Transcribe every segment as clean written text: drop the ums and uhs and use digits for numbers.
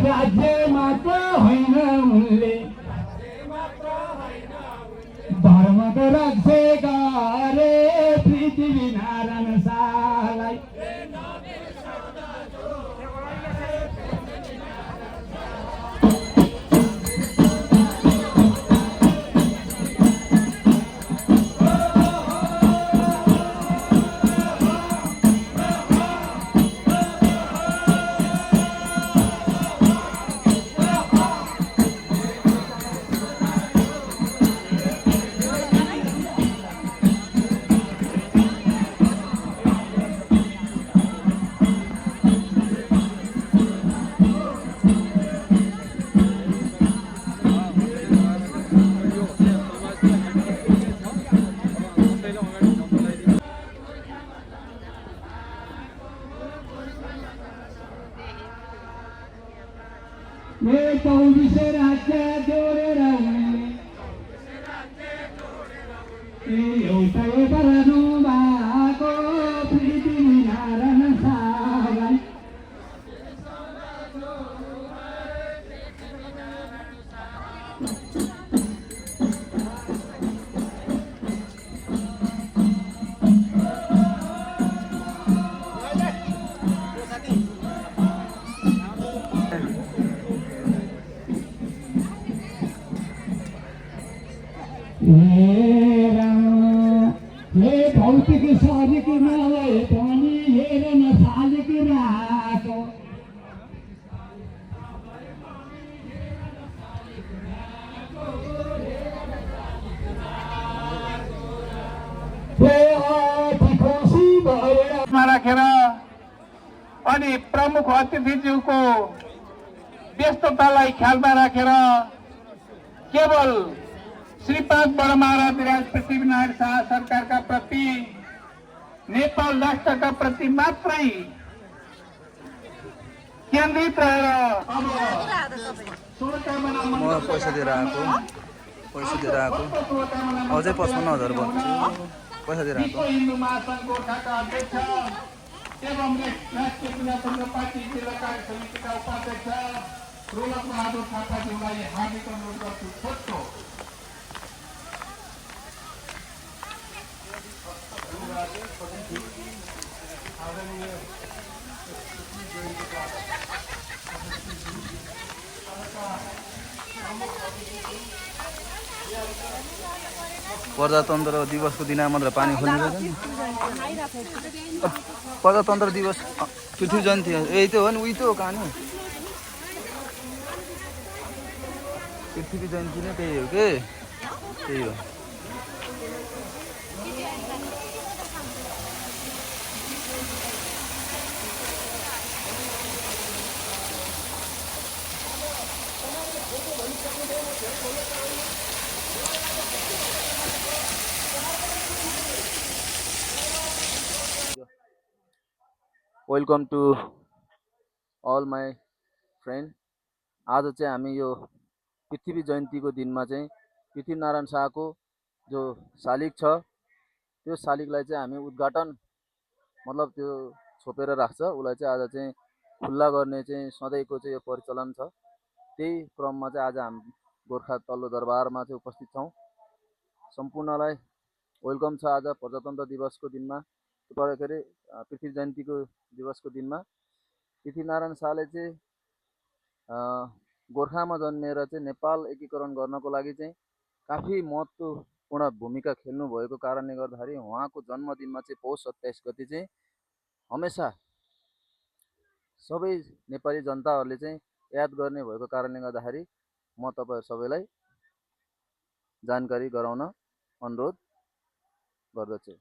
राज्य मात्र होइन उनले धर्मको रक्षे गरे पृथ्वी नारायण शाहलाई चौबिसै राज्य जोडेर एउटै बरानु भएको पृथ्वी नारायण शाहलाई भौतिक शारीरिक नभए पनि हेर न शालिक राको राखेर अनि प्रमुख अतिथिज्यूको व्यस्ततालाई ख्यालमा राखेर केवल श्रीपाद बडा महाराज विराज पृथ्वीनारायण शाह सरकारका प्रति नेपाल राष्ट्रका प्रति मात्रै केन्द्रित रहेर पैसा दिएर आएको अझै 55,000 बन्छ पैसा दिएर आएको हिन्दू महासङ्घ गोर्खाका अध्यक्ष एवं राष्ट्रिय पूजा संघ पार्टी जिल्ला कार्य समितिका उपाध्यक्ष रोलक बहादुर थापाज्यूलाई हार्दिक अनुरोध गर्छु। छोटो प्रजातन्त्र दिवसको दिन मात्र पानी खोल्नु प्रजातन्त्र दिवस पृथ्वी जयन्ती यही त हो नि उही त हो कहानी पृथ्वी जयन्ती नै त्यही हो के त्यही हो welcome to all my friend. आज चाहिँ हामी यो पृथ्वी जयन्तीको दिनमा चाहिँ पृथ्वीनारायण शाहको जो शालिग छ त्यो शालिगलाई चाहिँ हामी उद्घाटन मतलब त्यो छोपेर राख्छ, उसलाई चाहिँ आज चाहिँ खुल्ला गर्ने चाहिँ सधैँको चाहिँ यो परिचलन छ। त्यही क्रममा चाहिँ आज हामी गोर्खा तल्लो दरबारमा चाहिँ उपस्थित छौँ। सम्पूर्णलाई वेलकम छ आज प्रजातन्त्र दिवसको दिनमा, के अरे पृथ्वी जयन्तीको दिवसको दिनमा। पृथ्वीनारायण शाहले चाहिँ गोर्खामा जन्मेर चाहिँ नेपाल एकीकरण गर्नको लागि चाहिँ काफी महत्त्वपूर्ण भूमिका खेल्नु भएको कारणले गर्दाखेरि उहाँको जन्मदिनमा चाहिँ पौष 27 गते चाहिँ हमेसा सबै नेपाली जनताहरूले चाहिँ याद गर्ने भएको कारणले गर्दाखेरि म तपाईँहरू सबैलाई जानकारी गराउन अनुरोध गर्दछु।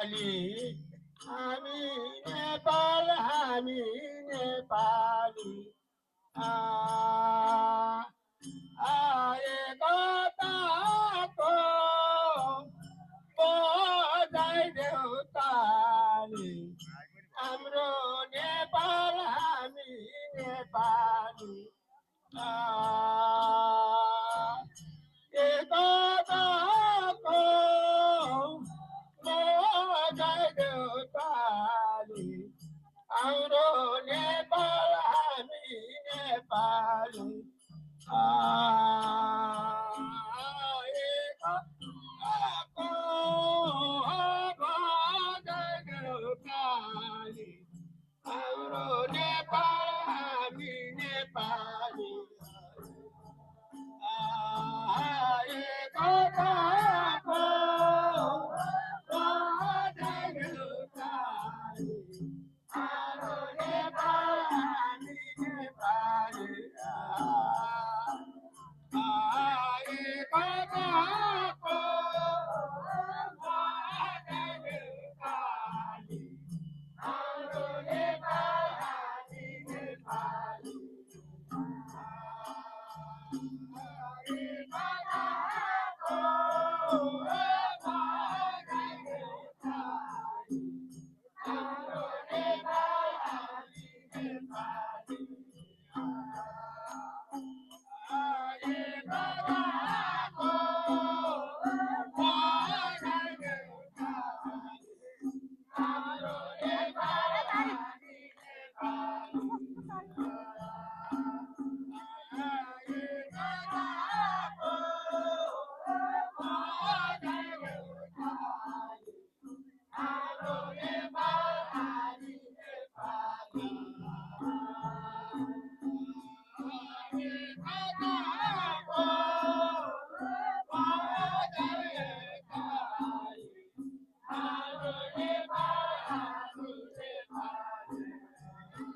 हामी नेपाल हामी नेपाली आएको ताको बजाइदेऊ ताली हाम्रो नेपाल हामी नेपाली एकताको बजाइदेऊ ताली हाम्रो नेपाल हामी नेपाली एकताको बजाइदेऊ ताली हाम्रो नेपाल हामी नेपाली एकताको बजाइदेऊ ताली हाम्रो नेपाल हामी नेपाली एकताको बजाइदेऊ ताली हाम्रो नेपाल हामी नेपाली एकताको बजाइदेऊ ताली हाम्रो नेपाल हामी नेपाली एकताको बजाइदेऊ ताली हाम्रो नेपाल हामी नेपाली एकताको बजाइदेऊ ताली हाम्रो नेपाल हामी नेपाली एकताको बजाइदेऊ ताली हाम्रो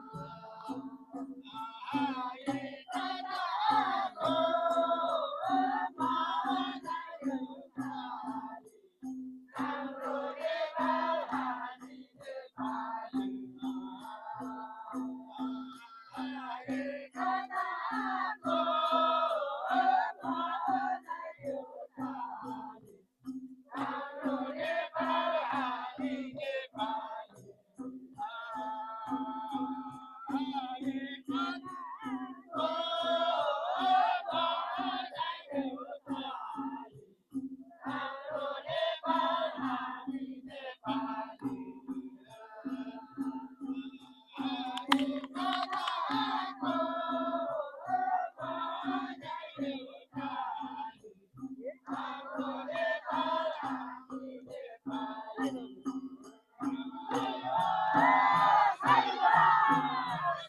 नेपाल हामी नेपाली एकताको बजाइदेऊ ताली हाम्रो नेपाल हामी नेपाली एकताको बजाइदेऊ ताली हाम्रो नेपाल हामी नेपाली एकताको बजाइदेऊ ताली हाम्रो नेपाल हामी नेपाली एकताको बजाइदेऊ ताली हाम्रो नेपाल हामी नेपाली हाम्रो नेपाल हामी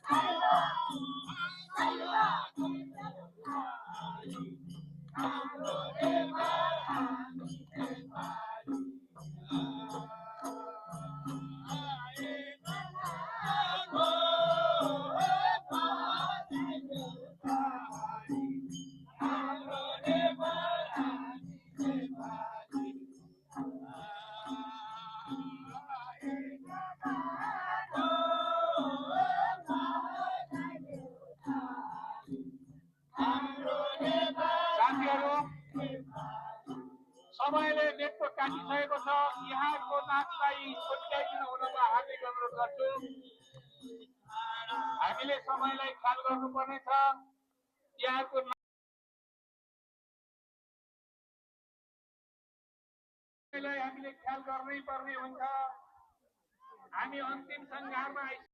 नेपाली एकताको बजाइदेऊ ताली हाम्रो नेपाल हामी नेपाली एकताको बजाइदेऊ ताली हाम्रो नेपाल साथीहरू सबैले नेटको काटिसकेको छ यहाँको नाचलाई छुट्याइदिनु हुनको हार्दिक अनुरोध गर्छु हामीले समयलाई ख्याल गर्नुपर्नेछ यहाँको समयलाई हामीले ख्याल गर्नै पर्ने हुन्छ हामी अन्तिम सङ्घारमा आइसक्यौँ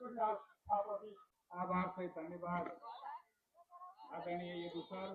आभार सहित धन्यवाद आदरणीय यदु सर।